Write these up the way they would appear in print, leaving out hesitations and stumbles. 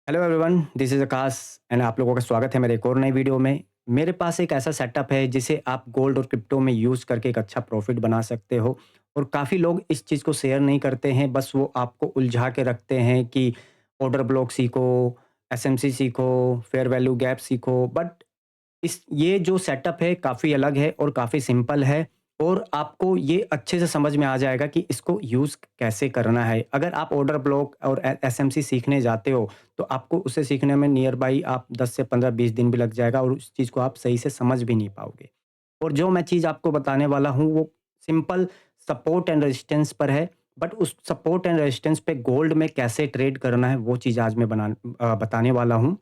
Hello everyone, this is Akash and आप लोगों का स्वागत है मेरे एक और नई वीडियो में। मेरे पास एक ऐसा सेटअप है जिसे आप गोल्ड और क्रिप्टो में यूज़ करके एक अच्छा प्रॉफिट बना सकते हो। और काफ़ी लोग इस चीज़ को शेयर नहीं करते हैं, बस वो आपको उलझा के रखते हैं कि ऑर्डर ब्लॉक सीखो, एसएमसी सीखो, फेयर वैल्यू गैप सीखो। बट इस ये जो सेटअप है काफ़ी अलग है और काफ़ी सिंपल है, और आपको ये अच्छे से समझ में आ जाएगा कि इसको यूज़ कैसे करना है। अगर आप ऑर्डर ब्लॉक और एसएमसी सीखने जाते हो, तो आपको उसे सीखने में नियर बाई आप 10 से 15-20 दिन भी लग जाएगा और उस चीज़ को आप सही से समझ भी नहीं पाओगे। और जो मैं चीज़ आपको बताने वाला हूँ वो सिंपल सपोर्ट एंड रेजिस्टेंस पर है। बट उस सपोर्ट एंड रेजिस्टेंस पे गोल्ड में कैसे ट्रेड करना है वो चीज़ आज मैं बताने वाला हूँ।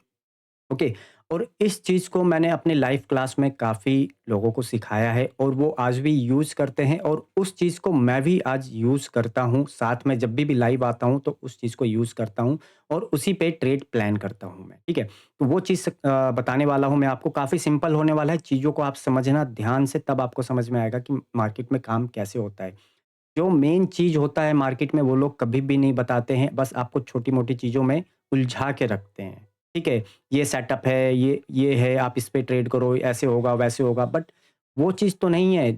ओके। और इस चीज़ को मैंने अपने लाइव क्लास में काफ़ी लोगों को सिखाया है और वो आज भी यूज़ करते हैं, और उस चीज़ को मैं भी आज यूज़ करता हूँ। साथ में जब भी लाइव आता हूँ तो उस चीज़ को यूज़ करता हूँ और उसी पे ट्रेड प्लान करता हूँ मैं, ठीक है? तो वो चीज़ बताने वाला हूँ मैं आपको। काफ़ी सिंपल होने वाला है, चीज़ों को आप समझना ध्यान से, तब आपको समझ में आएगा कि मार्केट में काम कैसे होता है। जो मेन चीज़ होता है मार्केट में वो लोग कभी भी नहीं बताते हैं, बस आपको छोटी-मोटी चीज़ों में उलझा के रखते हैं, ठीक है? ये सेटअप है, ये है, आप इस पे ट्रेड करो, ऐसे होगा, वैसे होगा, बट वो चीज़ तो नहीं है।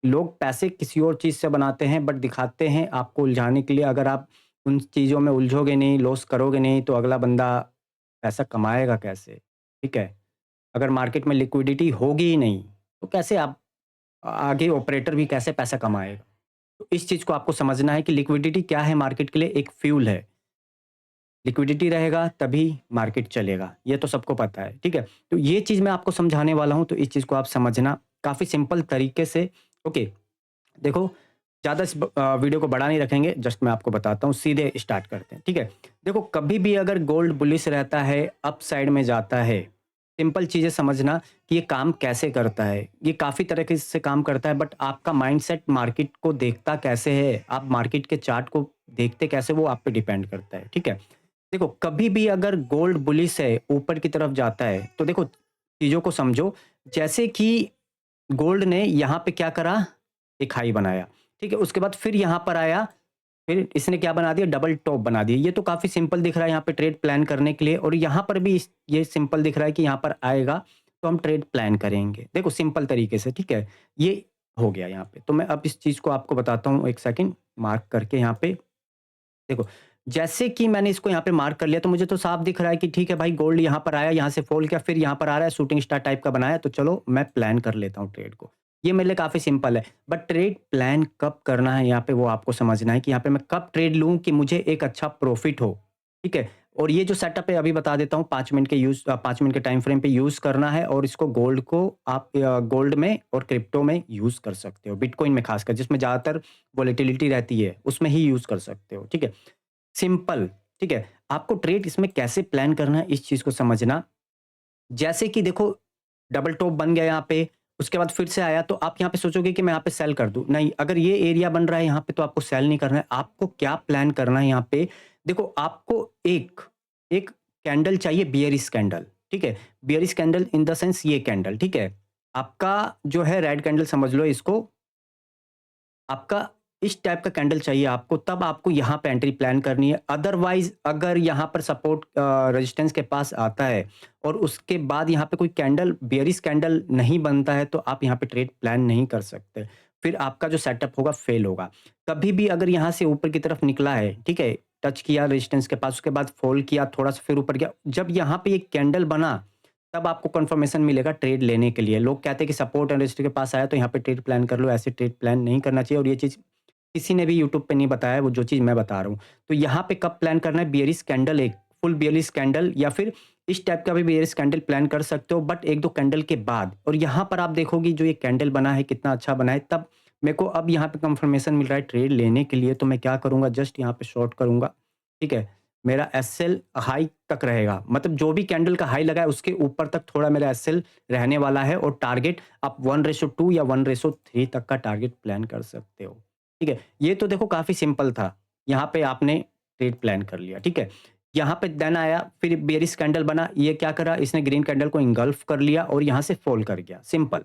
लोग पैसे किसी और चीज़ से बनाते हैं बट दिखाते हैं आपको उलझाने के लिए। अगर आप उन चीज़ों में उलझोगे नहीं, लॉस करोगे नहीं, तो अगला बंदा पैसा कमाएगा कैसे? ठीक है? अगर मार्केट में लिक्विडिटी होगी ही नहीं, तो कैसे आप आगे ऑपरेटर भी कैसे पैसा कमाएगा? तो इस चीज़ को आपको समझना है कि लिक्विडिटी क्या है मार्केट के लिए, एक फ्यूल है। लिक्विडिटी रहेगा तभी मार्केट चलेगा, ये तो सबको पता है, ठीक है? तो ये चीज़ मैं आपको समझाने वाला हूँ, तो इस चीज़ को आप समझना काफ़ी सिंपल तरीके से। ओके, देखो, ज़्यादा वीडियो को बड़ा नहीं रखेंगे, जस्ट मैं आपको बताता हूँ, सीधे स्टार्ट करते हैं, ठीक है? देखो, कभी भी अगर गोल्ड बुलिश रहता है, अप साइड में जाता है, सिंपल चीज़ें समझना कि ये काम कैसे करता है। ये काफ़ी तरीके से काम करता है, बट आपका माइंडसेट मार्केट को देखता कैसे है, आप मार्केट के चार्ट को देखते कैसे, वो आप पे डिपेंड करता है, ठीक है? देखो, कभी भी अगर गोल्ड बुलिश है, ऊपर की तरफ जाता है, तो देखो, चीज़ों को समझो। जैसे कि गोल्ड ने यहाँ पे क्या करा, एक हाई बनाया, ठीक है? उसके बाद फिर यहाँ पर आया, फिर इसने क्या बना दिया, डबल टॉप बना दिया। ये तो काफ़ी सिंपल दिख रहा है यहाँ पे ट्रेड प्लान करने के लिए, और यहाँ पर भी ये सिंपल दिख रहा है कि यहाँ पर आएगा तो हम ट्रेड प्लान करेंगे। देखो, सिंपल तरीके से, ठीक है? ये हो गया यहाँ पे। तो मैं अब इस चीज़ को आपको बताता हूँ, 1 सेकंड मार्क करके यहाँ पे। देखो, जैसे कि मैंने इसको यहाँ पे मार्क कर लिया, तो मुझे तो साफ दिख रहा है कि ठीक है भाई, गोल्ड यहाँ पर आया, यहाँ से फॉल किया, फिर यहाँ पर आ रहा है, शूटिंग स्टार टाइप का बनाया, तो चलो मैं प्लान कर लेता हूँ ट्रेड को। ये मेरे लिए काफ़ी सिंपल है। बट ट्रेड प्लान कब करना है यहाँ पे वो आपको समझना है कि यहाँ पे मैं कब ट्रेड लूँ कि मुझे एक अच्छा प्रॉफिट हो, ठीक है? और ये जो सेटअप है अभी बता देता हूँ, 5 मिनट के टाइम फ्रेम पे यूज़ करना है, और इसको गोल्ड को आप गोल्ड में और क्रिप्टो में यूज़ कर सकते हो। बिटकॉइन में खासकर, जिसमें ज़्यादातर वोलेटिलिटी रहती है, उसमें ही यूज़ कर सकते हो, ठीक है? सिंपल, ठीक है? आपको ट्रेड इसमें कैसे प्लान करना है, इस चीज़ को समझना। जैसे कि देखो, डबल टॉप बन गया यहाँ पे, उसके बाद फिर से आया, तो आप यहाँ पे सोचोगे कि मैं यहाँ पे सेल कर दूँ। नहीं, अगर ये एरिया बन रहा है यहाँ पे, तो आपको सेल नहीं करना है। आपको क्या प्लान करना है यहाँ पे, देखो, आपको एक एक कैंडल चाहिए, बियरिश कैंडल, ठीक है? Bearish candle in the sense ये कैंडल, ठीक है? आपका जो है रेड कैंडल समझ लो इसको। आपका इस टाइप का कैंडल चाहिए आपको, तब आपको यहाँ पे एंट्री प्लान करनी है। अदरवाइज़ अगर यहाँ पर सपोर्ट रेजिस्टेंस के पास आता है और उसके बाद यहाँ पे कोई कैंडल, बेयरिश कैंडल नहीं बनता है, तो आप यहाँ पे ट्रेड प्लान नहीं कर सकते। फिर आपका जो सेटअप होगा फेल होगा। कभी भी अगर यहाँ से ऊपर की तरफ निकला है, ठीक है? टच किया रेजिस्टेंस के पास, उसके बाद फॉल किया, थोड़ा-सा फिर ऊपर गया। जब यहाँ पे एक कैंडल बना, तब आपको कन्फर्मेशन मिलेगा ट्रेड लेने के लिए। लोग कहते हैं कि सपोर्ट एंड रेजिस्टेंस के पास आया तो यहाँ पे ट्रेड प्लान कर लो, ऐसे ट्रेड प्लान नहीं करना चाहिए, और ये चीज़ किसी ने भी यूट्यूब पे नहीं बताया है, वो जो चीज़ मैं बता रहा हूँ। तो यहाँ पे कब प्लान करना है, बियरिश कैंडल, एक फुल बियरिश कैंडल, या फिर इस टाइप का भी बियरिश कैंडल प्लान कर सकते हो, बट 1-2 कैंडल के बाद। और यहाँ पर आप देखोगे जो ये कैंडल बना है कितना अच्छा बना है, तब मेरे को अब यहाँ पे कन्फर्मेशन मिल रहा है ट्रेड लेने के लिए, तो मैं क्या करूँगा, जस्ट यहाँ पे शॉर्ट करूँगा, ठीक है? मेरा एसएल हाई तक रहेगा, मतलब जो भी कैंडल का हाई लगा है उसके ऊपर तक थोड़ा मेरा एसएल रहने वाला है, और टारगेट आप 1:2 या 1:3 तक का टारगेट प्लान कर सकते हो। ठीक है? ये तो देखो काफ़ी सिंपल था। यहाँ पे आपने ट्रेड प्लान कर लिया, ठीक है? यहाँ पे देन आया, फिर बेयरिश कैंडल बना, ये क्या करा, इसने ग्रीन कैंडल को इंगल्फ कर लिया और यहाँ से फॉल कर गया, सिंपल।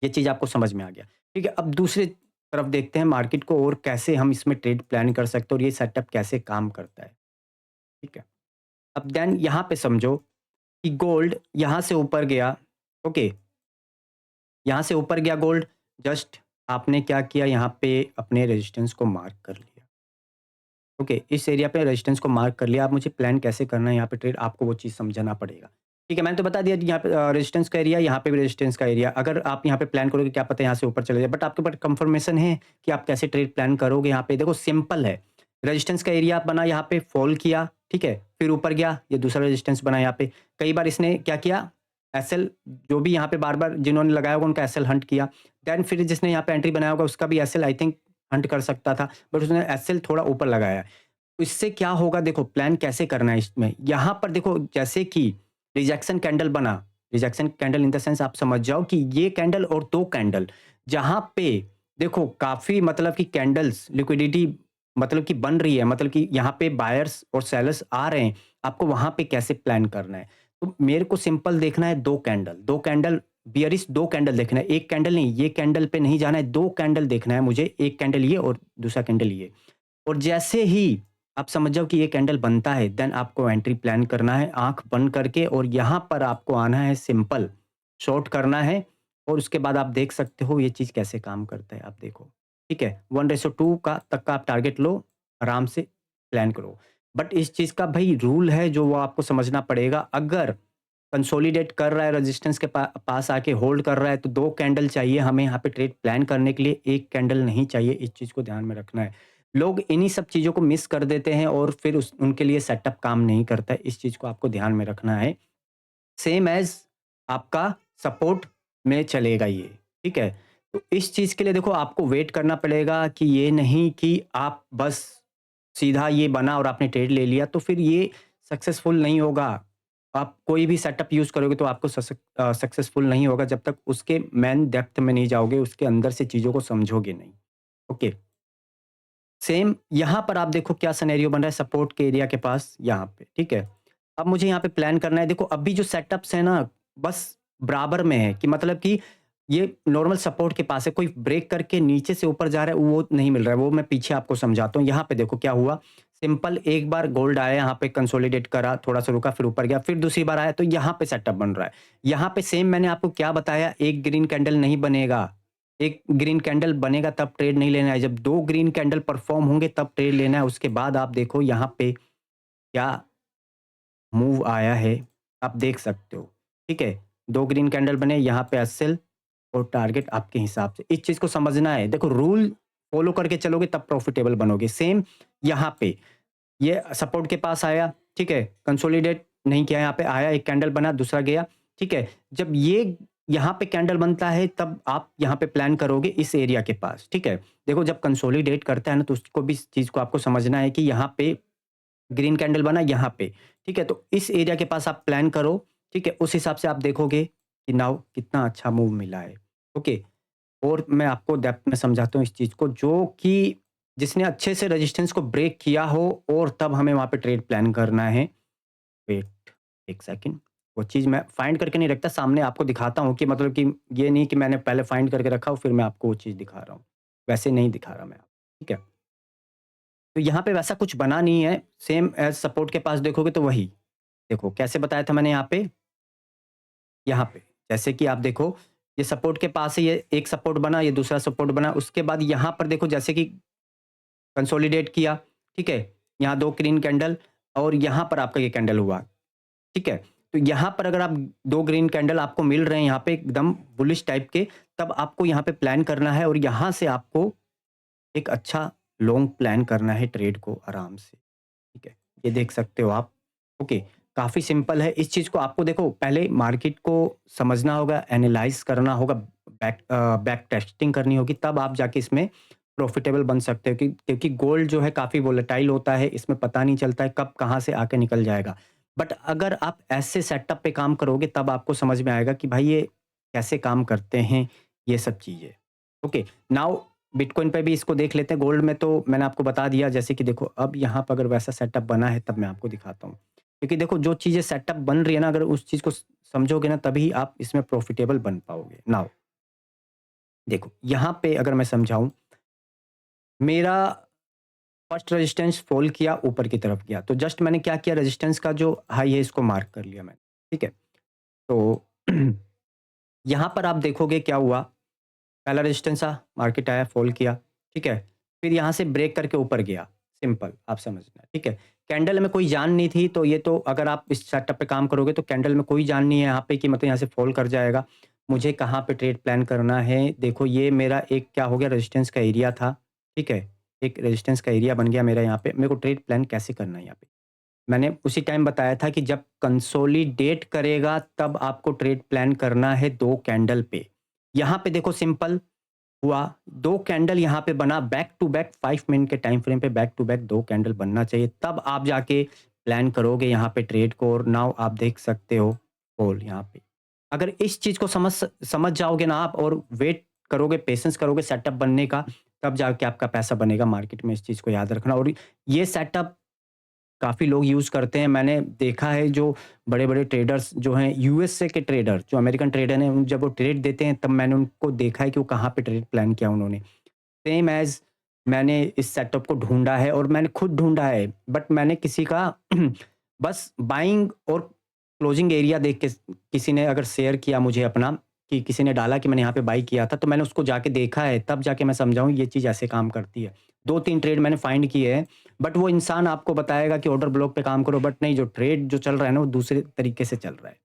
ये चीज़ आपको समझ में आ गया, ठीक है? अब दूसरी तरफ देखते हैं मार्केट को, और कैसे हम इसमें ट्रेड प्लान कर सकते हैं और ये सेटअप कैसे काम करता है, ठीक है? अब देन यहाँ पे समझो कि गोल्ड यहाँ से ऊपर गया, ओके, यहाँ से ऊपर गया गोल्ड, जस्ट आपने क्या किया, यहाँ पे अपने रेजिस्टेंस को मार्क कर लिया। ओके, इस एरिया पे रेजिस्टेंस को मार्क कर लिया। अब मुझे प्लान कैसे करना है यहाँ पे ट्रेड, आपको वो चीज़ समझना पड़ेगा। ठीक है, मैंने तो बता दिया यहाँ पे रेजिस्टेंस का एरिया, यहाँ पे भी रेजिस्टेंस का एरिया। अगर आप यहाँ पे प्लान करोगे, क्या पता यहाँ से ऊपर चले जाए, बट आपके पास कंफर्मेशन है कि आप कैसे ट्रेड प्लान करोगे। यहाँ पे देखो सिंपल है, रेजिस्टेंस का एरिया बना, यहाँ पे फॉल किया, ठीक है, फिर ऊपर गया, ये दूसरा रेजिस्टेंस बना यहाँ पे। कई बार इसने क्या किया, एसएल, जो भी यहाँ पे बार-बार जिन्होंने लगाया होगा उनका एसएल हंट किया। देन फिर जिसने यहाँ पे एंट्री बनाया होगा उसका भी एसएल आई थिंक हंट कर सकता था, बट उसने एसएल थोड़ा ऊपर लगाया। इससे क्या होगा, देखो प्लान कैसे करना है इसमें। यहाँ पर देखो जैसे कि रिजेक्शन कैंडल बना, rejection candle in the sense आप समझ जाओ कि ये कैंडल और 2 कैंडल जहाँ पे देखो काफ़ी मतलब कि कैंडल्स लिक्विडिटी मतलब कि बन रही है, मतलब कि यहाँ पे बायर्स और सेलर्स आ रहे हैं, आपको वहाँ पे कैसे प्लान करना है। तो मेरे को सिंपल देखना है 2 कैंडल बियरिश 2 कैंडल देखना है, 1 कैंडल नहीं, ये कैंडल पे नहीं जाना है, 2 कैंडल देखना है मुझे, 1 कैंडल ये और दूसरा कैंडल ये। और जैसे ही आप समझ जाओ कि ये कैंडल बनता है, देन आपको एंट्री प्लान करना है आँख बंद करके, और यहाँ पर आपको आना है सिंपल, शॉर्ट करना है, और उसके बाद आप देख सकते हो ये चीज़ कैसे काम करता है, आप देखो। ठीक है? 1:2 का तक का आप टारगेट लो, आराम से प्लान करो। बट इस चीज़ का भई रूल है जो वो आपको समझना पड़ेगा। अगर कंसोलिडेट कर रहा है, रेजिस्टेंस के पास आके होल्ड कर रहा है, तो 2 कैंडल चाहिए हमें यहाँ पे ट्रेड प्लान करने के लिए, 1 कैंडल नहीं चाहिए, इस चीज़ को ध्यान में रखना है। लोग इन्हीं सब चीज़ों को मिस कर देते हैं और फिर उस उनके लिए सेटअप काम नहीं करता है, इस चीज़ को आपको ध्यान में रखना है। सेम एज़ आपका सपोर्ट में चलेगा ये, ठीक है? तो इस चीज़ के लिए देखो आपको वेट करना पड़ेगा कि ये नहीं कि आप बस सीधा ये बना और आपने ट्रेड ले लिया, तो फिर ये सक्सेसफुल नहीं होगा। आप कोई भी सेटअप यूज़ करोगे तो आपको सक्सेसफुल नहीं होगा जब तक उसके मेन डेप्थ में नहीं जाओगे, उसके अंदर से चीज़ों को समझोगे नहीं। ओके, सेम यहाँ पर आप देखो क्या सिनेरियो बन रहा है सपोर्ट के एरिया के पास यहाँ पे, ठीक है? अब मुझे यहाँ पे प्लान करना है, देखो अभी जो सेटअप्स है ना, बस बराबर में है, कि मतलब कि ये नॉर्मल सपोर्ट के पास है, कोई ब्रेक करके नीचे से ऊपर जा रहा है वो नहीं मिल रहा है, वो मैं पीछे आपको समझाता हूँ। यहाँ पे देखो क्या हुआ, सिंपल एक बार गोल्ड आया, यहाँ पे कंसोलिडेट करा, थोड़ा-सा रुका, फिर ऊपर गया, फिर दूसरी बार आया, तो यहाँ पे सेटअप बन रहा है। यहाँ पे सेम मैंने आपको क्या बताया, एक ग्रीन कैंडल नहीं बनेगा। एक ग्रीन कैंडल बनेगा तब ट्रेड नहीं लेना है, जब 2 ग्रीन कैंडल परफ़ॉर्म होंगे तब ट्रेड लेना है। उसके बाद आप देखो यहाँ पे क्या मूव आया है, आप देख सकते हो, ठीक है? 2 ग्रीन कैंडल बने, यहाँ पे सेल और टारगेट आपके हिसाब से। इस चीज़ को समझना है, देखो रूल फ़ॉलो करके चलोगे तब प्रॉफ़िटेबल बनोगे। सेम यहाँ पे ये सपोर्ट के पास आया, ठीक है? कंसोलिडेट नहीं किया, यहाँ पे आया, एक कैंडल बना, दूसरा गया, ठीक है? जब ये यहाँ पे कैंडल बनता है तब आप यहाँ पे प्लान करोगे इस एरिया के पास, ठीक है? देखो जब कंसोलिडेट करता है ना, तो उसको भी इस चीज़ को आपको समझना है कि यहाँ पे ग्रीन कैंडल बना यहाँ पे, ठीक है? तो इस एरिया के पास आप प्लान करो, ठीक है? उस हिसाब से आप देखोगे कि नाउ कितना अच्छा मूव मिला है, ओके? और मैं आपको डेप्थ में समझाता हूँ इस चीज़ को, जो कि जिसने अच्छे से रेजिस्टेंस को ब्रेक किया हो और तब हमें वहाँ पे ट्रेड प्लान करना है। वेट 1 सेकंड, वो चीज़ मैं फाइंड करके नहीं रखता, सामने आपको दिखाता हूँ कि मतलब कि ये नहीं कि मैंने पहले फाइंड करके रखा हो फिर मैं आपको वो चीज़ दिखा रहा हूँ। वैसे नहीं दिखा रहा मैं आपको, ठीक है? तो यहाँ पे वैसा कुछ बना नहीं है, सेम एज़ सपोर्ट के पास देखोगे तो वही। देखो कैसे बताया था मैंने यहाँ पे, जैसे कि आप देखो ये सपोर्ट के पास है, ये एक सपोर्ट बना, ये दूसरा सपोर्ट बना, उसके बाद यहाँ पर देखो जैसे कि कंसोलिडेट किया, ठीक है? यहाँ 2 ग्रीन कैंडल और यहाँ पर आपका ये कैंडल हुआ, ठीक है? तो यहाँ पर अगर आप 2 ग्रीन कैंडल आपको मिल रहे हैं यहाँ पे एकदम बुलिश टाइप के, तब आपको यहाँ पे प्लान करना है और यहाँ से आपको एक अच्छा लॉन्ग प्लान करना है ट्रेड को आराम से, ठीक है? ये देख सकते हो आप, ओके? काफ़ी सिंपल है, इस चीज़ को आपको देखो पहले मार्केट को समझना होगा, एनालाइज़ करना होगा, बैक टेस्टिंग करनी होगी, तब आप जाके इसमें प्रॉफ़िटेबल बन सकते हो, क्योंकि गोल्ड जो है काफ़ी वोलेटाइल होता है, इसमें पता नहीं चलता है कब कहाँ से आके निकल जाएगा। बट अगर आप ऐसे सेटअप पे काम करोगे तब आपको समझ में आएगा कि भाई ये कैसे काम करते हैं, ये सब चीज़ें। ओके, नाउ बिटकॉइन पे भी इसको देख लेते हैं, गोल्ड में तो मैंने आपको बता दिया, जैसे कि देखो अब यहाँ पर अगर वैसा सेटअप बना है तब मैं आपको दिखाता हूँ। क्योंकि देखो जो चीज़ें सेटअप बन रही है ना, अगर उस चीज़ को समझोगे ना तभी आप इसमें प्रॉफ़िटेबल बन पाओगे। नाउ देखो यहाँ पे अगर मैं समझाऊँ, मेरा फर्स्ट रेजिस्टेंस फ़ॉल किया, ऊपर की तरफ गया। तो जस्ट मैंने क्या किया, रेजिस्टेंस का जो हाई है इसको मार्क कर लिया मैंने, ठीक है? तो यहाँ पर आप देखोगे क्या हुआ, पहला रेजिस्टेंस मार्केट आया, फ़ॉल किया, ठीक है? फिर यहाँ से ब्रेक करके ऊपर गया, सिंपल आप समझना, ठीक है? कैंडल में कोई जान नहीं थी, तो ये तो अगर आप इस सेटअप पे काम करोगे तो कैंडल में कोई जान नहीं है यहाँ पे कि मतलब यहाँ से फ़ॉल कर जाएगा। मुझे कहाँ पे ट्रेड प्लान करना है, देखो ये मेरा एक क्या हो गया, रेजिस्टेंस का एरिया था, ठीक है? एक रेजिस्टेंस का एरिया बन गया मेरा यहाँ पे, मेरे को ट्रेड प्लान कैसे करना है यहाँ पे? मैंने उसी टाइम बताया था कि जब कंसोलिडेट करेगा तब आपको ट्रेड प्लान करना है 2 कैंडल पे। यहाँ पे देखो सिंपल हुआ, 2 कैंडल यहाँ पे बना बैक टू बैक 5 मिनट के टाइम फ्रेम पे बैक टू बैक 2 कैंडल बनना चाहिए, तब आप जाके प्लान करोगे यहाँ पे ट्रेड को, और नाउ आप देख सकते हो कॉल यहाँ पे। अगर इस चीज़ को समझ जाओगे ना आप, और वेट करोगे, पेशेंस करोगे सेटअप बनने का, तब जाके आपका पैसा बनेगा मार्केट में, इस चीज़ को याद रखना। और ये सेटअप काफ़ी लोग यूज़ करते हैं। मैंने देखा है जो बड़े-बड़े ट्रेडर्स जो हैं, यूएसए के ट्रेडर, जो अमेरिकन ट्रेडर हैं, जब वो ट्रेड देते हैं तब मैंने उनको देखा है कि वो कहाँ पे ट्रेड प्लान किया उन्होंने। सेम ऐज़ मैंने इस सेटअप को ढूँढा है, और मैंने खुद ढूँढा है, बट मैंने किसी का बस बाइंग और क्लोजिंग एरिया देख के, किसी ने अगर शेयर किया मुझे अपना, कि किसी ने डाला कि मैंने यहाँ पे बाई किया था, तो मैंने उसको जाके देखा है, तब जाके मैं समझा हूँ ये चीज़ ऐसे काम करती है। 2-3 ट्रेड मैंने फाइंड किए हैं, बट वो इंसान आपको बताएगा कि ऑर्डर ब्लॉक पे काम करो, बट नहीं, जो ट्रेड जो चल रहा है ना, वो दूसरे तरीके से चल रहा है।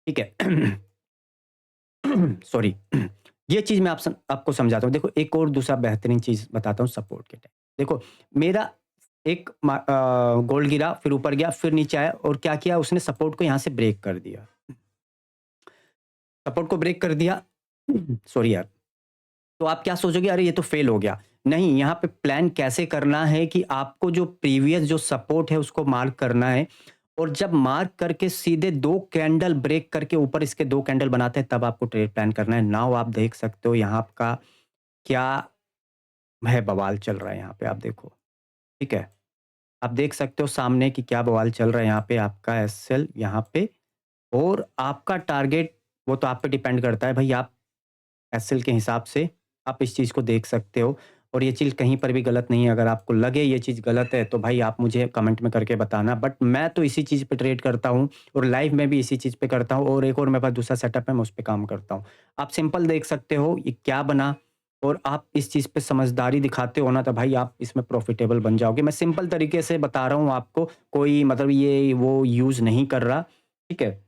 ठीक है? सॉरी। ये चीज़ मैं आपको समझाता हूँ। देखो एक और दूसरा बेहतरीन चीज़ बताता हूँ सपोर्ट के टाइम। देखो मेरा एक गोल्ड गिरा, फिर ऊपर गया, फिर नीचे आया, और क्या किया उसने, सपोर्ट को यहाँ से ब्रेक कर दिया। सपोर्ट को ब्रेक कर दिया। सॉरी यार। तो आप क्या सोचोगे, अरे ये तो फेल हो गया। नहीं, यहाँ पे प्लान कैसे करना है कि आपको जो प्रीवियस जो सपोर्ट है उसको मार्क करना है, और जब मार्क करके सीधे 2 कैंडल ब्रेक करके ऊपर इसके 2 कैंडल बनाते हैं, तब आपको ट्रेड प्लान करना है। नाउ आप देख सकते हो यहाँ का क्या है, बवाल चल रहा है यहाँ पे, आप देखो, ठीक है? आप देख सकते हो सामने कि क्या बवाल चल रहा है यहाँ पे, आपका एसएल यहाँ पे, और आपका टारगेट, वो तो आप पे डिपेंड करता है भाई, आप एसएल के हिसाब से आप इस चीज़ को देख सकते हो, और ये चीज़ कहीं पर भी गलत नहीं है। अगर आपको लगे ये चीज़ गलत है, तो भाई आप मुझे कमेंट में करके बताना, बट मैं तो इसी चीज़ पे ट्रेड करता हूँ, और लाइव में भी इसी चीज़ पे करता हूँ, और एक और मेरे पास दूसरा सेटअप है, मैं उस पे काम करता हूँ। आप सिंपल देख सकते हो ये क्या बना, और आप इस चीज़ पे समझदारी दिखाते हो ना, तो भाई आप इसमें प्रॉफिटेबल बन जाओगे। मैं सिंपल तरीके से बता रहा हूँ आपको, कोई मतलब ये वो यूज़ नहीं कर रहा, ठीक है?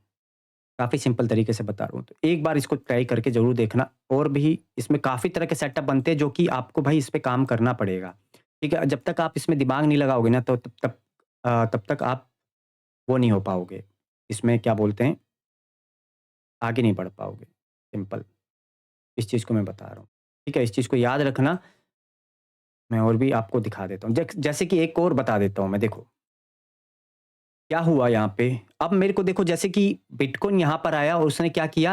काफ़ी सिंपल तरीके से बता रहा हूँ। तो एक बार इसको ट्राई करके ज़रूर देखना, और भी इसमें काफ़ी तरह के सेटअप बनते हैं जो कि आपको भाई इस पे काम करना पड़ेगा। ठीक है? जब तक आप इसमें दिमाग नहीं लगाओगे ना, तो तब तक आप वो नहीं हो पाओगे। इसमें क्या बोलते हैं, आगे नहीं बढ़ पाओगे। सिंपल, इस चीज़ को मैं बता रहा हूँ। ठीक है? इस चीज़ को याद रखना। मैं और भी आपको दिखा देता हूँ। जैसे कि एक और बता देता हूँ मैं, देखो। क्या हुआ यहाँ पे, अब मेरे को देखो, जैसे कि बिटकॉइन यहाँ पर आया और उसने क्या किया,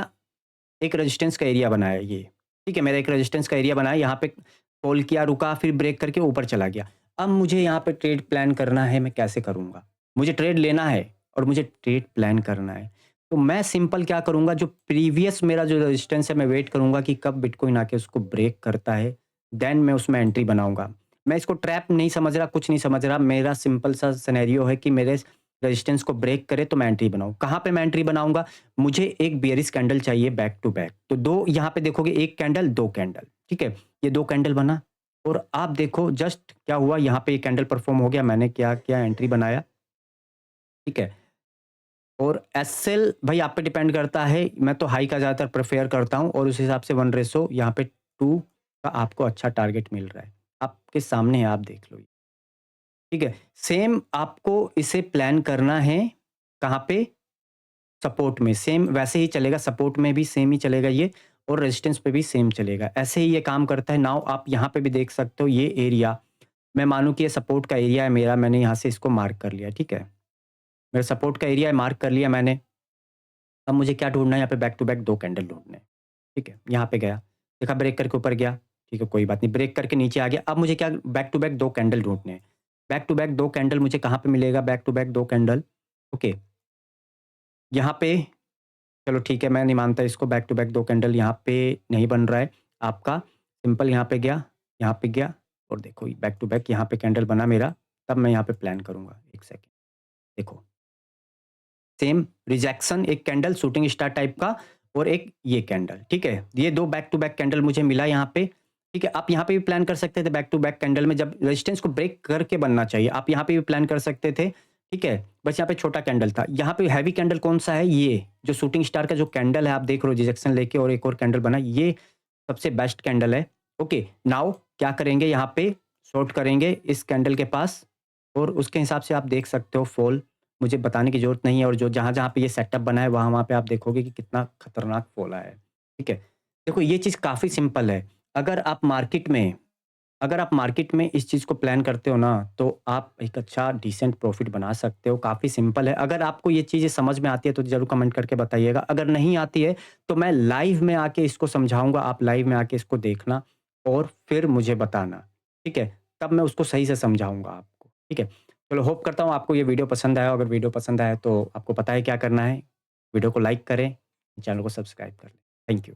एक रेजिस्टेंस का एरिया बनाया ये, ठीक है? मेरा एक रेजिस्टेंस का एरिया बनाया, यहाँ पे फ़ॉल किया, रुका, फिर ब्रेक करके ऊपर चला गया। अब मुझे यहाँ पे ट्रेड प्लान करना है, मैं कैसे करूँगा? मुझे ट्रेड लेना है और मुझे ट्रेड प्लान करना है। तो मैं सिंपल क्या करूँगा, जो प्रीवियस मेरा जो रेजिस्टेंस है, मैं वेट करूँगा कि कब बिटकॉइन आके उसको ब्रेक करता है, देन मैं उसमें एंट्री बनाऊँगा। मैं इसको ट्रैप नहीं समझ रहा, कुछ नहीं समझ रहा, मेरा सिंपल सा सिनेरियो है कि मेरे रेजिस्टेंस को ब्रेक करे तो मैं एंट्री बनाऊँ। कहाँ पे मैं एंट्री बनाऊँगा? मुझे एक बेयरिश कैंडल चाहिए बैक टू बैक। तो 2 यहाँ पे देखोगे, 1 कैंडल, 2 कैंडल, ठीक है? ये 2 कैंडल बना, और आप देखो जस्ट क्या हुआ, यहाँ पे ये कैंडल परफ़ॉर्म हो गया, मैंने क्या किया, एंट्री बनाया, ठीक है? और एसएल भाई आप पे डिपेंड करता है, मैं तो हाई का ज़्यादातर प्रेफ़र करता हूँ, और उस हिसाब से 1 रेशो यहाँ पे 2 का आपको अच्छा टारगेट मिल रहा है। आपके सामने है, आप देख लो ये, ठीक है? सेम आपको इसे प्लान करना है, कहाँ पे? सपोर्ट में। सेम वैसे ही चलेगा, सपोर्ट में भी सेम ही चलेगा ये, और रेजिस्टेंस पे भी सेम चलेगा। ऐसे ही ये काम करता है। नाउ आप यहाँ पे भी देख सकते हो, ये एरिया, मैं मानूँ कि ये सपोर्ट का एरिया है मेरा, मैंने यहाँ से इसको मार्क कर लिया, ठीक है? मेरा सपोर्ट का एरिया है, मार्क कर लिया मैंने। अब मुझे क्या ढूँढना है, यहाँ पे बैक टू बैक 2 कैंडल ढूँढने हैं, ठीक है? यहाँ पे गया, देखा ब्रेक करके ऊपर गया, ठीक है, कोई बात नहीं, ब्रेक करके नीचे आ गया। अब मुझे क्या, बैक टू बैक 2 कैंडल ढूँढने हैं। बैक टू बैक 2 कैंडल मुझे कहाँ पे मिलेगा, back to back 2 candle, okay, यहाँ पे, चलो ठीक है, मैं नहीं मानता इसको, बैक टू बैक 2 कैंडल यहाँ पे नहीं बन रहा है आपका। सिंपल यहाँ पे गया, यहाँ पे गया, और देखो बैक टू बैक यहाँ पे कैंडल बना मेरा, तब मैं यहाँ पे प्लान करूँगा। 1 सेकंड, देखो सेम रिजेक्शन, एक कैंडल शूटिंग स्टार टाइप का और एक ये कैंडल, ठीक है? ये 2 बैक टू बैक कैंडल मुझे मिला यहाँ पे, ठीक है? आप यहाँ पे भी प्लान कर सकते थे बैक टू बैक कैंडल में, जब रेजिस्टेंस को ब्रेक करके बनना चाहिए। आप यहाँ पे भी प्लान कर सकते थे, ठीक है? बस यहाँ पे छोटा कैंडल था। यहाँ पे हैवी कैंडल कौन-सा है? ये, जो शूटिंग स्टार का जो कैंडल है, आप देख रहे हो रिजेक्शन लेके और एक और कैंडल बना, ये सबसे बेस्ट कैंडल है। ओके, नाउ क्या करेंगे यहाँ पे, शॉर्ट करेंगे इस कैंडल के पास और उसके हिसाब से आप देख सकते हो फॉल। मुझे बताने की ज़रूरत नहीं है, और जो जहाँ-जहाँ पे ये सेटअप बना है वहाँ-वहाँ पे आप देखोगे कि कितना खतरनाक फॉल आया है, ठीक है? देखो ये चीज़ काफ़ी सिंपल है। अगर आप मार्केट में अगर आप मार्केट में इस चीज़ को प्लान करते हो ना, तो आप एक अच्छा डिसेंट प्रॉफ़िट बना सकते हो, काफ़ी सिंपल है। अगर आपको ये चीज़ें समझ में आती है तो ज़रूर कमेंट करके बताइएगा। अगर नहीं आती है तो मैं लाइव में आके इसको समझाऊँगा, आप लाइव में आके इसको देखना और फिर मुझे बताना, ठीक है? तब मैं उसको सही से समझाऊँगा आपको, ठीक है? चलो, होप करता हूँ आपको ये वीडियो पसंद आया हो। अगर वीडियो पसंद आया तो आपको पता है क्या करना है, वीडियो को लाइक करें, चैनल को सब्सक्राइब कर लें। Thank you.